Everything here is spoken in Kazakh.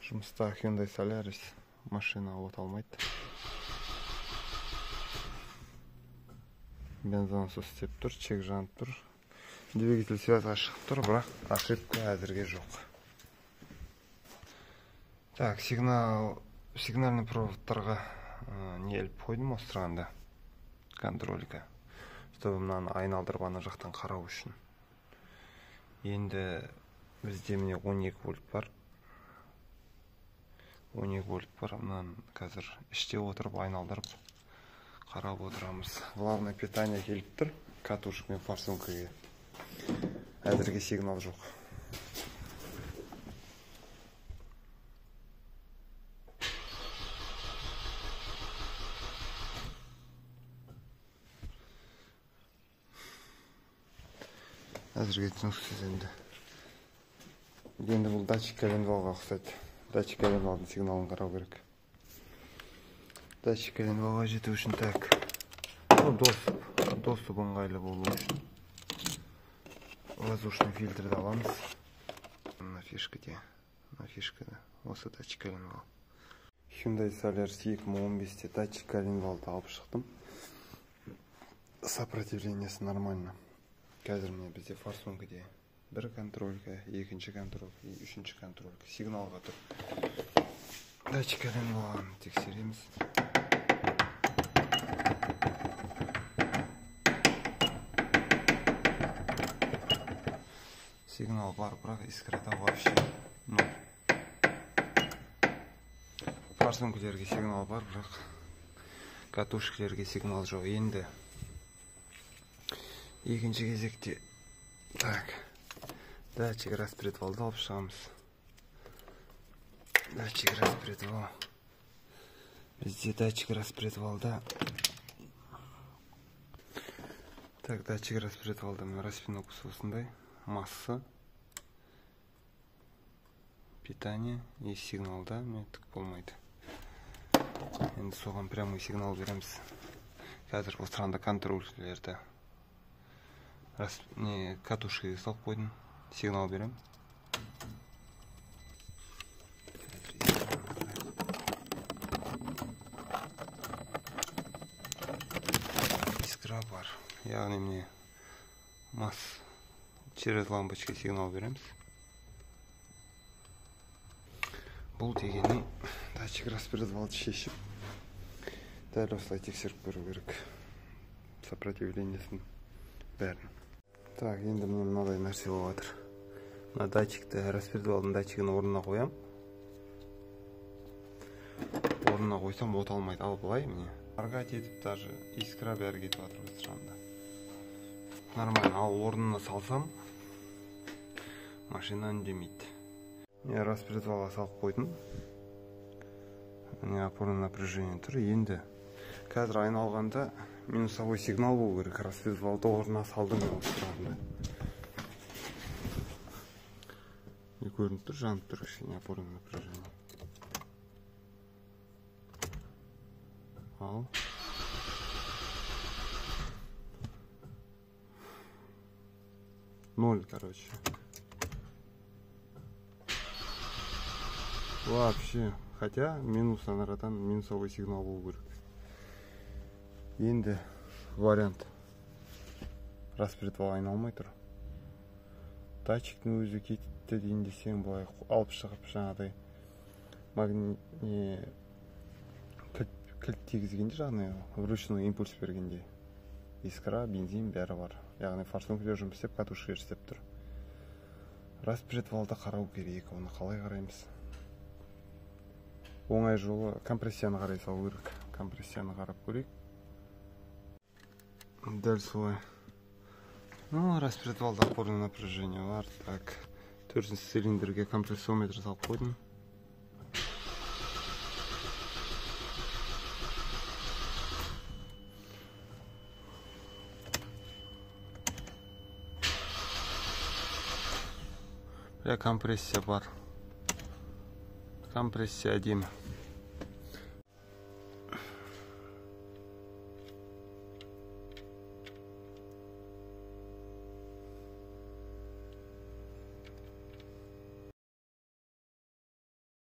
Жұмыста Hyundai Solaris машина от алмайды. Бензонсыз істеп тұр, чек жанып тұр. Двигатель связға шығып тұр, бірақ ошибка әзірге жоқ. Так, сигнальный проводтарға не іліп қойдым осы тұрғанда контрольға, чтобы мынаны айналдырып ана жақтан қарау үшін. Енді бізде міне 12 вольт бар. 12 вольт бар. Мынаны қазір іште отырып айналдырып қарап отырамыз. Главное питание келіп тұр, катушка мен форсункаға. Әзірге сигнал жоқ. Әзірге түсініксіз енді. Енді бұл датчик коленвалға ұқсайды. Датчик коленвалдың сигналын қарау керек. Датчик коленвалға жету үшін так. Доступ ыңғайлы болу үшін воздушный фильтрді аламыз. Мына фишкада осы датчик коленвал. Hyundai Solaris 2015-те датчик коленвалды алып шықтым. Сопротивлениесі нормально. Қазір міне бізде форсункада бір контролька, екінші контролька, үшінші контролька сигналға тұр. Датчик коленвалын тексереміз. Сигнал бар, бірақ искрада вообще ноль. Форсункілерге сигнал бар, бірақ катушкілерге сигнал жоқ. Енді екінші кезекте так, датчик распредвалды алып шығамыз. Датчик распредвал. Бізде датчик распредвалда. Так, датчик распредвалда распиновкасы осындай. Масса, питание и сигналда түк болмайды. Енді соған прямой сигнал береміз. Қазір осы тұрғанда контрольлерді катушкаға салып қойдым. Сигнал берем. Искра бар. Яғни мне через лампочка сигнал береміз. Бұл дегеннің датчик распредвалды шешіп дәл осылай тексеріп көру керек. Сопротивлениесін бәрін. Так, енді міне мынадай нәрсе болып жатыр. Мына датчикті, распредвалдың датчигін орнына қоям. Орнына қойсам от алмайды. Ал былай міне. Арға кетіп, даже искра бәрі кетіп жатыр осы тұрғанда. Нормально. Ал орнына салсам, машина үндемейді. Мен распредвалға салып қойдым. Міне опорный напряжение тұр. Енді қазір айналғанда минусовой сигнал болу керек. Распредвалды орнына салдым осы тұрғанда. Не көрініп тұр, жанып тұр еще не опорный напряжение. Ал. Ноль, короче. Вообще. Хотя минус анарадан минусовой сигнал болу керек. Енді вариант. Распредвал айналмай тұр. Датчиктің өзі кетті дейін десең, былай алып шығып жаңағыдай кілт тигізгенде, жағыны вручной импульс бергенде искра, бензин бәрі бар. Яғни форсункілер жұмыс істеп, катушкалар істеп тұр. Распредвалды қарау керек. Оны қалай қараймыз? Оңай жолы компрессияны қарай салу керек. Компрессияны қарап көрейік. Дәл солай. Распредвалда опорный напряжение бар. Так, 4 цилиндрге компрессометр салып қойдым. Компрессия бар. Компрессия әдемі.